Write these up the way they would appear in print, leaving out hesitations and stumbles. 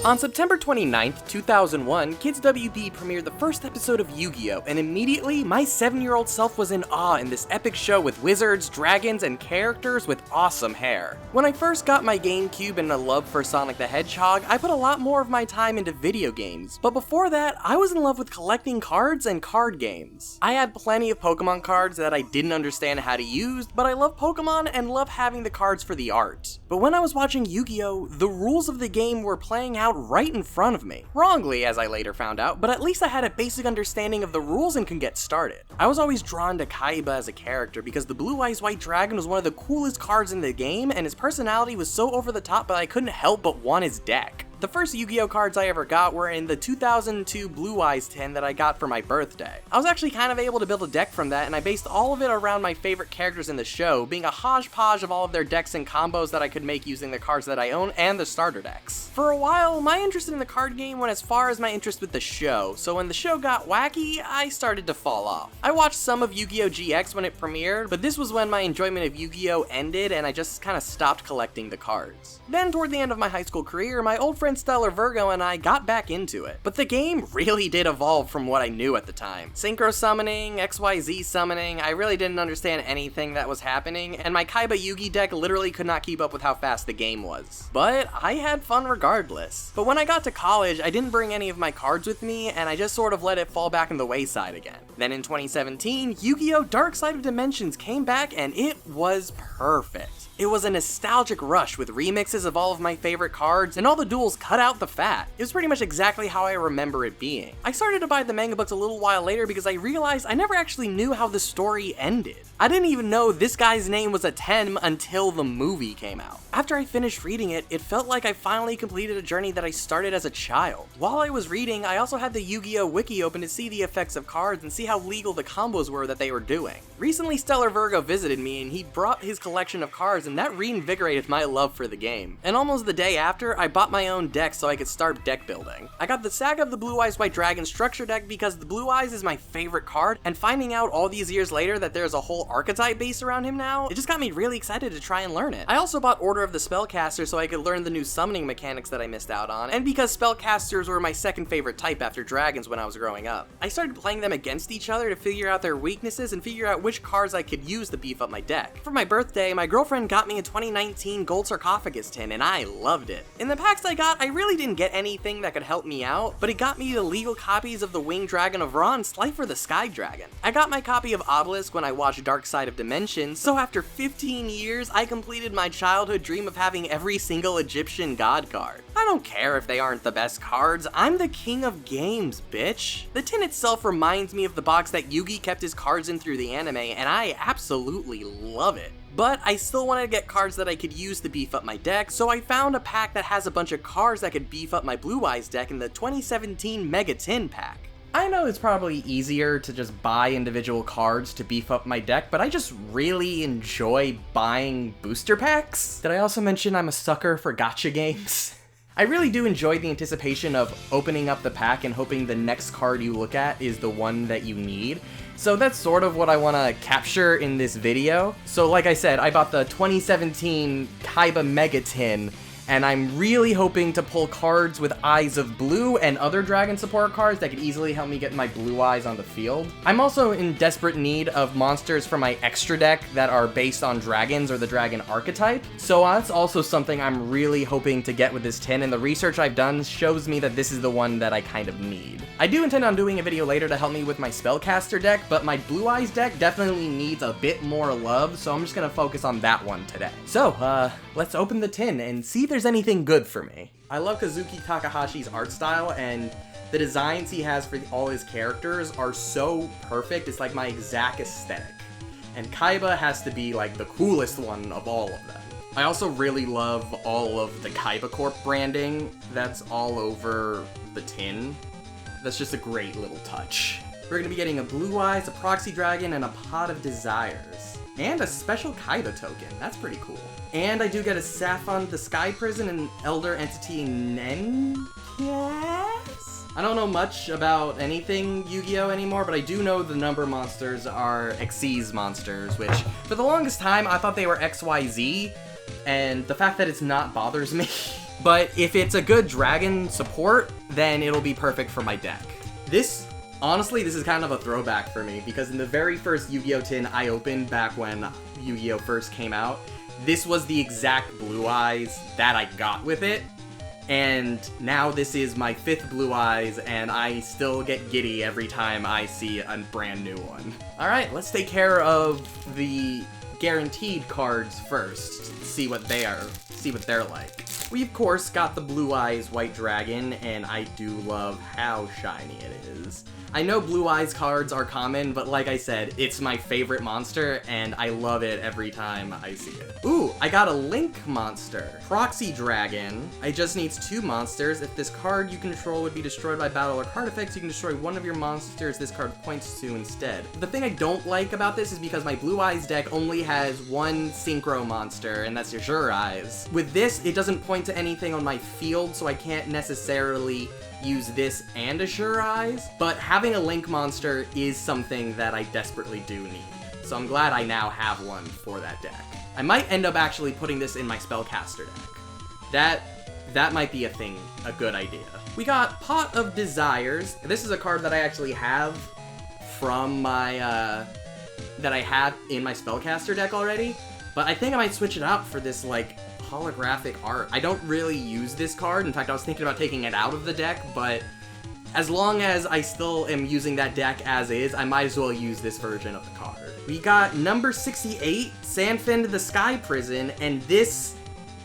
On September 29th, 2001, Kids WB premiered the first episode of Yu-Gi-Oh! And immediately, my 7-year-old self was in awe in this epic show with wizards, dragons, and characters with awesome hair. When I first got my GameCube and a love for Sonic the Hedgehog, I put a lot more of my time into video games. But before that, I was in love with collecting cards and card games. I had plenty of Pokemon cards that I didn't understand how to use, but I love Pokemon and love having the cards for the art. But when I was watching Yu-Gi-Oh!, the rules of the game were playing out right in front of me. Wrongly, as I later found out, but at least I had a basic understanding of the rules and could get started. I was always drawn to Kaiba as a character because the Blue Eyes White Dragon was one of the coolest cards in the game, and his personality was so over the top that I couldn't help but want his deck. The first Yu-Gi-Oh! Cards I ever got were in the 2002 Blue Eyes tin that I got for my birthday. I was actually kind of able to build a deck from that, and I based all of it around my favorite characters in the show, being a hodgepodge of all of their decks and combos that I could make using the cards that I own and the starter decks. For a while, my interest in the card game went as far as my interest with the show, so when the show got wacky, I started to fall off. I watched some of Yu-Gi-Oh! GX when it premiered, but this was when my enjoyment of Yu-Gi-Oh! Ended and I just kind of stopped collecting the cards. Then toward the end of my high school career, my old friend Stellar Virgo and I got back into it. But the game really did evolve from what I knew at the time. Synchro summoning, XYZ summoning, I really didn't understand anything that was happening, and my Kaiba Yugi deck literally could not keep up with how fast the game was. But I had fun regardless. But when I got to college, I didn't bring any of my cards with me, and I just sort of let it fall back in the wayside again. Then in 2017, Yu-Gi-Oh! Dark Side of Dimensions came back and it was perfect. It was a nostalgic rush with remixes of all of my favorite cards, and all the duels cut out the fat. It was pretty much exactly how I remember it being. I started to buy the manga books a little while later because I realized I never actually knew how the story ended. I didn't even know this guy's name was a 10 until the movie came out. After I finished reading it, it felt like I finally completed a journey that I started as a child. While I was reading, I also had the Yu-Gi-Oh! Wiki open to see the effects of cards and see how legal the combos were that they were doing. Recently, Stellar Virgo visited me and he brought his collection of cards, and that reinvigorated my love for the game. And almost the day after, I bought my own deck so I could start deck building. I got the Saga of the Blue Eyes White Dragon structure deck because the Blue Eyes is my favorite card, and finding out all these years later that there's a whole archetype based around him now, it just got me really excited to try and learn it. I also bought Order of the Spellcaster so I could learn the new summoning mechanics that I missed out on, and because Spellcasters were my second favorite type after Dragons when I was growing up. I started playing them against each other to figure out their weaknesses and figure out which cards I could use to beef up my deck. For my birthday, my girlfriend got me a 2019 Gold Sarcophagus tin, and I loved it. In the packs I got, I really didn't get anything that could help me out, but it got me the legal copies of the Winged Dragon of Ra and Slifer the Sky Dragon. I got my copy of Obelisk when I watched Dark Side of Dimensions, so after 15 years, I completed my childhood dream of having every single Egyptian god card. I don't care if they aren't the best cards, I'm the king of games, bitch. The tin itself reminds me of the box that Yugi kept his cards in through the anime, and I absolutely love it. But I still wanted to get cards that I could use to beef up my deck, so I found a pack that has a bunch of cards that could beef up my Blue Eyes deck in the 2017 Mega Tin pack. I know it's probably easier to just buy individual cards to beef up my deck, but I just really enjoy buying booster packs. Did I also mention I'm a sucker for gacha games? I really do enjoy the anticipation of opening up the pack and hoping the next card you look at is the one that you need. So that's sort of what I want to capture in this video. So like I said, I bought the 2017 Kaiba Mega Tin, and I'm really hoping to pull cards with Eyes of Blue and other Dragon support cards that could easily help me get my Blue Eyes on the field. I'm also in desperate need of monsters for my extra deck that are based on dragons or the dragon archetype, so that's also something I'm really hoping to get with this tin, and the research I've done shows me that this is the one that I kind of need. I do intend on doing a video later to help me with my Spellcaster deck, but my Blue Eyes deck definitely needs a bit more love, so I'm just gonna focus on that one today. So, let's open the tin and see if there's anything good for me. I love Kazuki Takahashi's art style, and the designs he has for all his characters are so perfect. It's like my exact aesthetic. And Kaiba has to be like the coolest one of all of them. I also really love all of the Kaiba Corp branding that's all over the tin. That's just a great little touch. We're gonna be getting a Blue Eyes, a Proxy Dragon, and a Pot of Desires. And a special Kaiba token. That's pretty cool. And I do get a Saphon the Sky Prison and Elder Entity Nen? Yes? I don't know much about anything Yu-Gi-Oh! Anymore, but I do know the number monsters are Xyz monsters, which for the longest time I thought they were XYZ, and the fact that it's not bothers me. But if it's a good dragon support, then it'll be perfect for my deck. Honestly, this is kind of a throwback for me, because in the very first Yu-Gi-Oh! Tin I opened back when Yu-Gi-Oh! First came out, this was the exact Blue Eyes that I got with it, and now this is my 5th Blue Eyes, and I still get giddy every time I see a brand new one. Alright, let's take care of the guaranteed cards first, see what they're like. We of course got the Blue Eyes White Dragon, and I do love how shiny it is. I know Blue Eyes cards are common, but like I said, it's my favorite monster, and I love it every time I see it. Ooh, I got a Link monster. Proxy Dragon. It just needs 2 monsters. If this card you control would be destroyed by battle or card effects, you can destroy one of your monsters this card points to instead. The thing I don't like about this is because my Blue Eyes deck only has 1 Synchro monster, and that's Azure Eyes. With this, it doesn't point to anything on my field, so I can't necessarily use this and Azure Eyes, but having a Link monster is something that I desperately do need. So I'm glad I now have one for that deck. I might end up actually putting this in my Spellcaster deck. That might be a good idea. We got Pot of Desires. This is a card that I actually have from my, that I have in my Spellcaster deck already, but I think I might switch it out for this, like, holographic art. I don't really use this card. In fact, I was thinking about taking it out of the deck, but as long as I still am using that deck as is, I might as well use this version of the card. We got number 68, Sandfin the Sky Prison, and this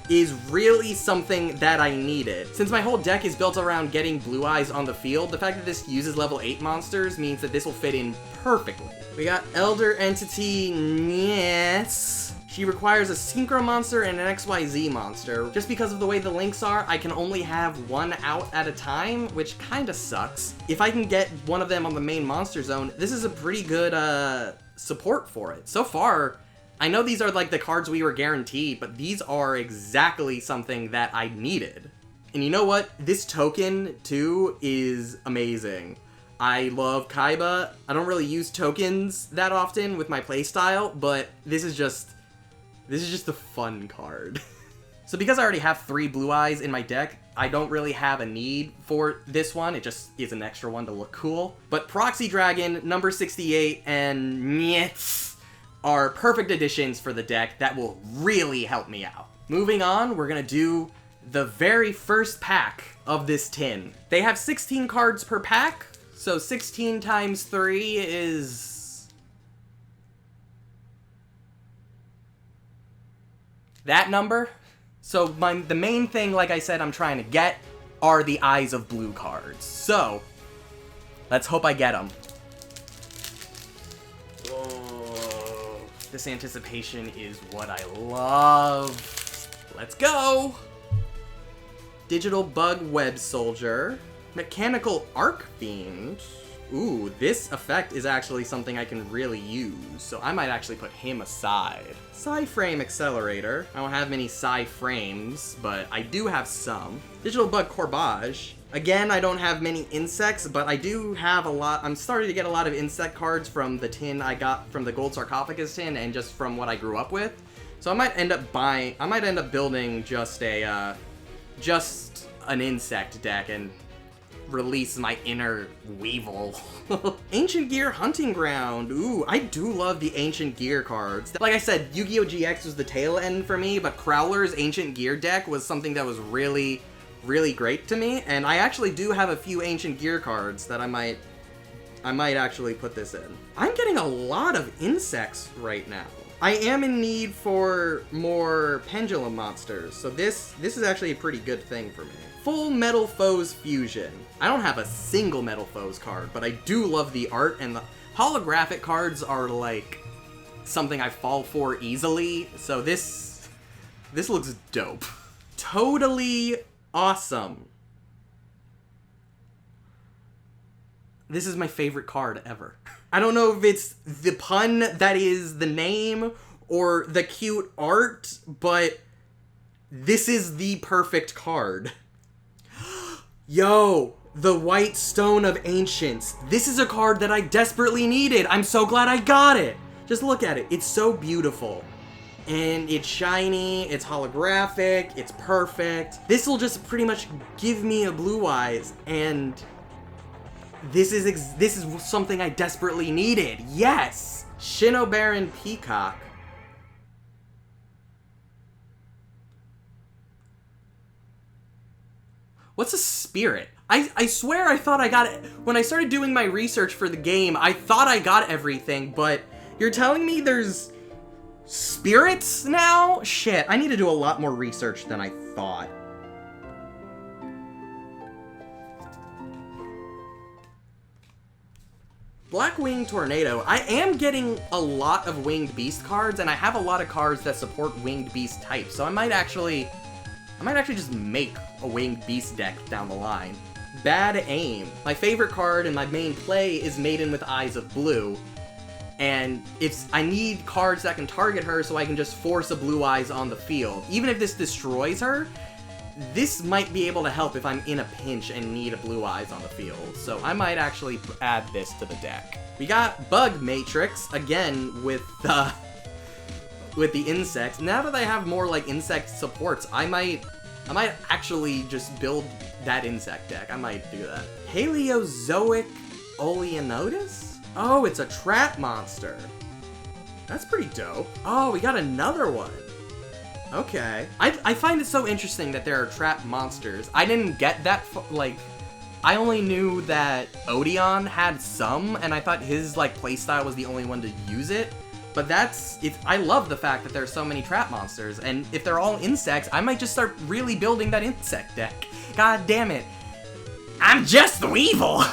is really something that I needed. Since my whole deck is built around getting Blue Eyes on the field, the fact that this uses level 8 monsters means that this will fit in perfectly. We got Elder Entity Yes. She requires a Synchro monster and an XYZ monster. Just because of the way the links are, I can only have 1 out at a time, which kinda sucks. If I can get one of them on the main monster zone, this is a pretty good support for it. So far, I know these are like the cards we were guaranteed, but these are exactly something that I needed. And you know what? This token, too, is amazing. I love Kaiba. I don't really use tokens that often with my playstyle, but this is just a fun card. So because I already have 3 Blue Eyes in my deck, I don't really have a need for this one. It just is an extra one to look cool. But Proxy Dragon, number 68, and Nyets are perfect additions for the deck that will really help me out. Moving on, we're gonna do the very first pack of this tin. They have 16 cards per pack, so 16 times 3 is that number. So the main thing, like I said, I'm trying to get are the Eyes of Blue cards. So let's hope I get them. Oh, this anticipation is what I love. Let's go. Digital Bug Web Soldier. Mechanical Arc Fiend. Ooh, this effect is actually something I can really use, so I might actually put him aside. Psy-Frame Accelerator. I don't have many Psy-Frames, but I do have some. Digital Bug Corbage. Again, I don't have many insects, but I do have a lot. I'm starting to get a lot of insect cards from the tin I got from the Gold Sarcophagus tin and just from what I grew up with. So I might end up building just an insect deck and release my inner Weevil. Ancient Gear Hunting Ground. Ooh, I do love the Ancient Gear cards. Like I said, Yu-Gi-Oh! GX was the tail end for me, but Crowler's Ancient Gear deck was something that was really, really great to me, and I actually do have a few Ancient Gear cards that I might actually put this in. I'm getting a lot of insects right now. I am in need for more Pendulum monsters, so this is actually a pretty good thing for me. Full Metal Foes Fusion. I don't have a single Metal Foes card, but I do love the art, and the holographic cards are like something I fall for easily, so this looks dope. Totally awesome. This is my favorite card ever. I don't know if it's the pun that is the name or the cute art, but this is the perfect card. Yo, the White Stone of Ancients. This is a card that I desperately needed. I'm so glad I got it. Just look at it. It's so beautiful. And it's shiny, it's holographic, it's perfect. This will just pretty much give me a Blue Eyes, and this is something I desperately needed. Yes! Shinobaron Peacock. What's a spirit? I swear I thought I got it. When I started doing my research for the game, I thought I got everything, but you're telling me there's spirits now? Shit, I need to do a lot more research than I thought. Blackwing Tornado. I am getting a lot of Winged Beast cards, and I have a lot of cards that support Winged Beast types, so I might actually just make a Winged Beast deck down the line. Bad Aim. My favorite card and my main play is Maiden with Eyes of Blue, and I need cards that can target her so I can just force a Blue Eyes on the field. Even if this destroys her, this might be able to help if I'm in a pinch and need a Blue Eyes on the field. So I might actually add this to the deck. We got Bug Matrix, again with the insects. Now that I have more like insect supports, I might actually just build that insect deck. I might do that. Paleozoic Oleanotus? Oh, it's a trap monster. That's pretty dope. Oh, we got another one. Okay. I find it so interesting that there are trap monsters. I didn't get that, I only knew that Odeon had some, and I thought his, playstyle was the only one to use it. But I love the fact that there's so many trap monsters, and if they're all insects, I might just start really building that insect deck. God damn it. I'm just the weevil!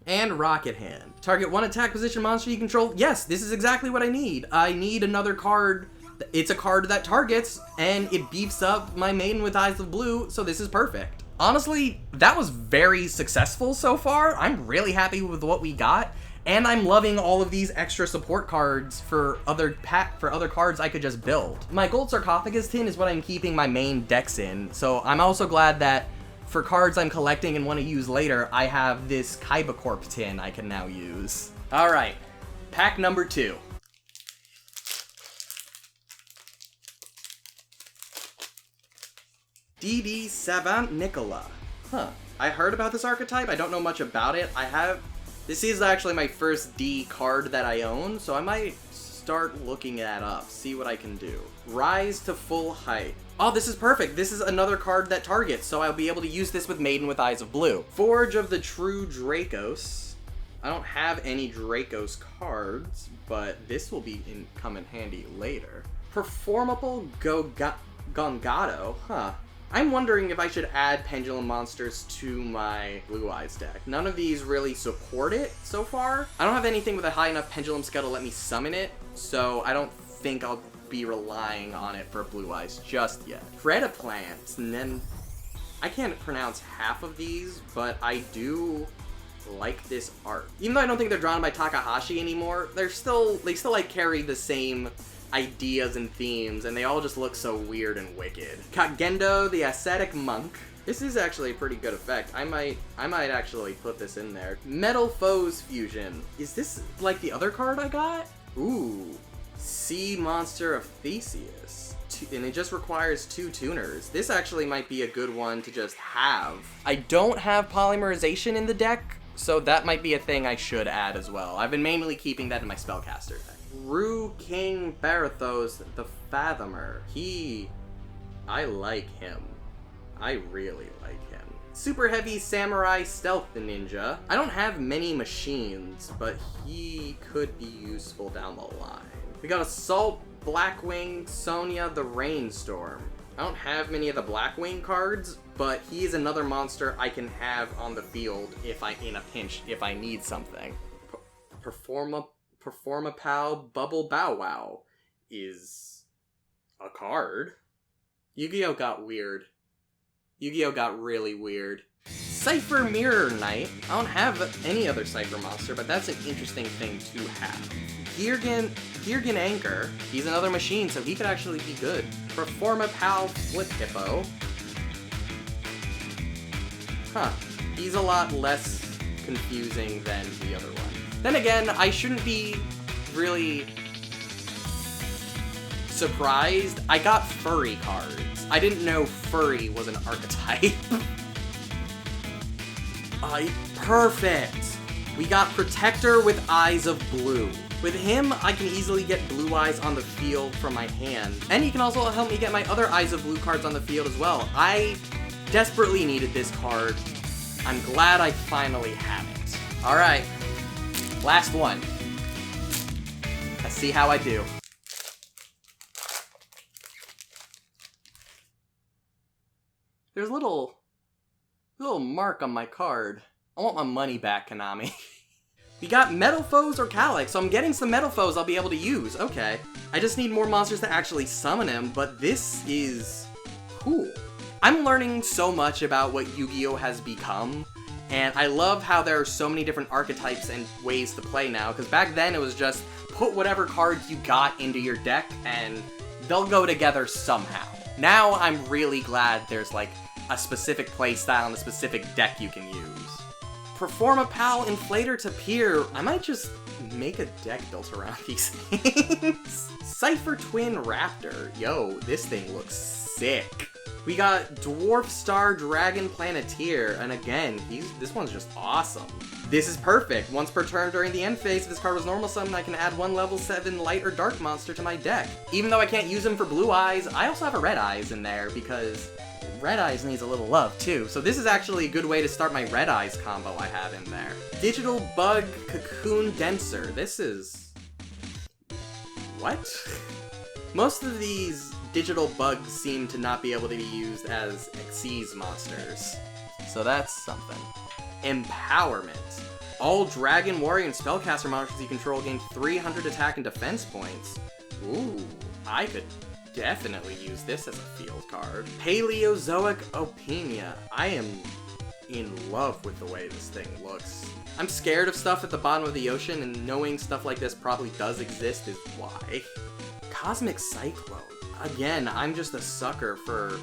And Rocket Hand. Target one attack position monster you control. Yes, this is exactly what I need. I need another card. It's a card that targets, and it beefs up my Maiden with Eyes of Blue, so this is perfect. Honestly, that was very successful so far. I'm really happy with what we got, and I'm loving all of these extra support cards for other cards I could just build. My Gold Sarcophagus tin is what I'm keeping my main decks in, so I'm also glad that for cards I'm collecting and want to use later, I have this Kaiba Corp tin I can now use. Alright, pack number 2. DD Savant Nicola. Huh. I heard about this archetype, I don't know much about it. This is actually my first D card that I own, so I might start looking that up, see what I can do. Rise to Full Height. Oh, this is perfect. This is another card that targets, so I'll be able to use this with Maiden with Eyes of Blue. Forge of the True Dracos. I don't have any Dracos cards, but this will come in handy later. Performable Gongado. Huh. I'm wondering if I should add Pendulum Monsters to my Blue Eyes deck. None of these really support it so far. I don't have anything with a high enough Pendulum skill to let me summon it, so I don't think I'll be relying on it for Blue Eyes just yet. Predaplant, and then I can't pronounce half of these, but I do like this art. Even though I don't think they're drawn by Takahashi anymore, they still carry the same ideas and themes, and they all just look so weird and wicked. Kagendo, the Ascetic Monk. This is actually a pretty good effect. I might actually put this in there. Metal Foes Fusion. Is this like the other card I got? Ooh. Sea Monster of Theseus. And it just requires 2 tuners. This actually might be a good one to just have. I don't have Polymerization in the deck, so that might be a thing I should add as well. I've been mainly keeping that in my Spellcaster deck. Rue King Barathos the Fathomer. I like him. I really like him. Super Heavy Samurai Stealth Ninja. I don't have many machines, but he could be useful down the line. We got Assault Blackwing Sonya the Rainstorm. I don't have many of the Blackwing cards, but he is another monster I can have on the field in a pinch if I need something. Performapal Bubble Bow Wow is a card. Yu-Gi-Oh got weird. Yu-Gi-Oh got really weird. Cypher Mirror Knight. I don't have any other Cypher monster, but that's an interesting thing to have. Geargan Anchor. He's another machine, so he could actually be good. Performapal Flip Hippo. Huh. He's a lot less confusing than the other one. Then again, I shouldn't be really surprised. I got furry cards. I didn't know furry was an archetype. Perfect. We got Protector with Eyes of Blue. With him, I can easily get blue eyes on the field from my hand. And he can also help me get my other Eyes of Blue cards on the field as well. I desperately needed this card. I'm glad I finally have it. Alright, last one. Let's see how I do. There's a little mark on my card. I want my money back, Konami. We got Metal Foes or Calyx, so I'm getting some Metal Foes I'll be able to use. Okay. I just need more monsters to actually summon him, but this is cool. I'm learning so much about what Yu-Gi-Oh! Has become, and I love how there are so many different archetypes and ways to play now, because back then it was just put whatever cards you got into your deck, and they'll go together somehow. Now I'm really glad there's like a specific playstyle and a specific deck you can use. Perform a PAL Inflator to Peer. I might just make a deck built around these things. Cypher Twin Raptor. Yo, this thing looks sick. We got Dwarf Star Dragon Planeteer, and again, this one's just awesome. This is perfect. Once per turn during the end phase, if this card was normal summon, I can add one level 7 light or dark monster to my deck. Even though I can't use him for blue eyes, I also have a red eyes in there because Red Eyes needs a little love, too, so this is actually a good way to start my Red Eyes combo I have in there. Digital Bug Cocoon Denser. This is... what? Most of these digital bugs seem to not be able to be used as Xyz monsters, so that's something. Empowerment. All Dragon, Warrior, and Spellcaster monsters you control gain 300 attack and defense points. Ooh, I could definitely use this as a field card. Paleozoic Opinia. I am in love with the way this thing looks. I'm scared of stuff at the bottom of the ocean, and knowing stuff like this probably does exist is why. Cosmic Cyclone. Again, I'm just a sucker for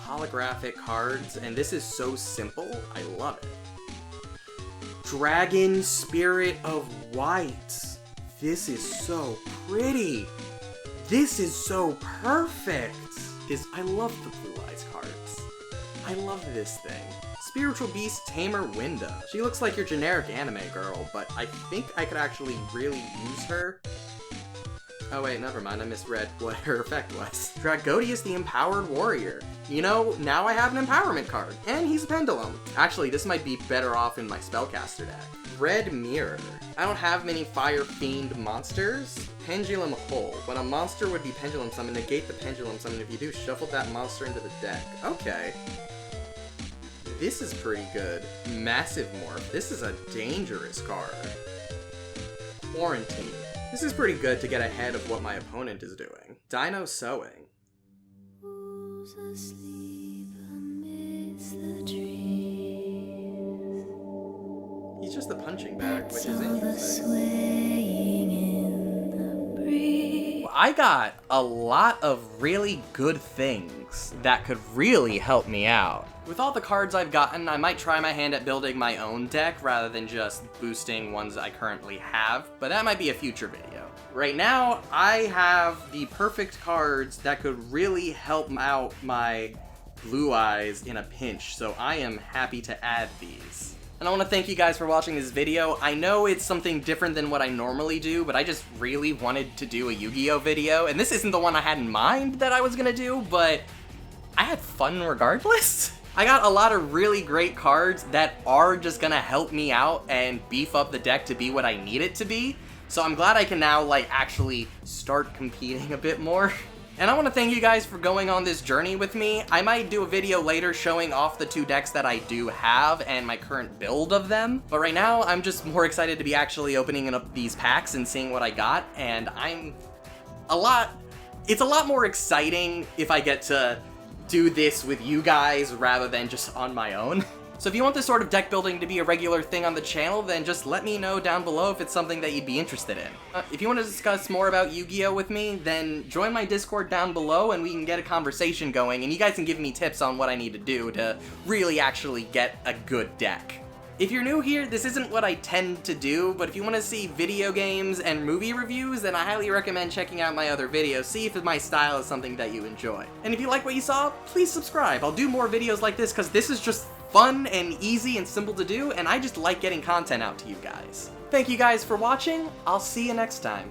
holographic cards, and this is so simple. I love it. Dragon Spirit of White. This is so pretty. This is so perfect! I love the Blue Eyes cards. I love this thing. Spiritual Beast Tamer Winda. She looks like your generic anime girl, but I think I could actually really use her. Oh wait, never mind, I misread what her effect was. Dragodius the Empowered Warrior. You know, now I have an empowerment card, and he's a pendulum. Actually, this might be better off in my Spellcaster deck. Red Mirror. I don't have many Fire Fiend monsters. Pendulum Hole. When a monster would be Pendulum Summon, negate the Pendulum Summon. If you do, shuffle that monster into the deck. Okay. This is pretty good. Massive Morph. This is a dangerous card. Quarantine. This is pretty good to get ahead of what my opponent is doing. Dino Sewing. Who's asleep amidst the trees? He's just a punching bag, which is interesting. I got a lot of really good things that could really help me out. With all the cards I've gotten, I might try my hand at building my own deck rather than just boosting ones I currently have, but that might be a future video. Right now, I have the perfect cards that could really help out my Blue Eyes in a pinch, so I am happy to add these. And I want to thank you guys for watching this video. I know it's something different than what I normally do, but I just really wanted to do a Yu-Gi-Oh video, and this isn't the one I had in mind that I was gonna do, but I had fun regardless. I got a lot of really great cards that are just gonna help me out and beef up the deck to be what I need it to be, so I'm glad I can now, like, actually start competing a bit more. And I want to thank you guys for going on this journey with me. I might do a video later showing off the 2 decks that I do have and my current build of them. But right now, I'm just more excited to be actually opening up these packs and seeing what I got. And it's a lot more exciting if I get to do this with you guys rather than just on my own. So if you want this sort of deck building to be a regular thing on the channel, then just let me know down below if it's something that you'd be interested in. If you want to discuss more about Yu-Gi-Oh with me, then join my Discord down below and we can get a conversation going, and you guys can give me tips on what I need to do to really actually get a good deck. If you're new here, this isn't what I tend to do, but if you want to see video games and movie reviews, then I highly recommend checking out my other videos, see if my style is something that you enjoy. And if you like what you saw, please subscribe. I'll do more videos like this because this is just fun and easy and simple to do, and I just like getting content out to you guys. Thank you guys for watching. I'll see you next time.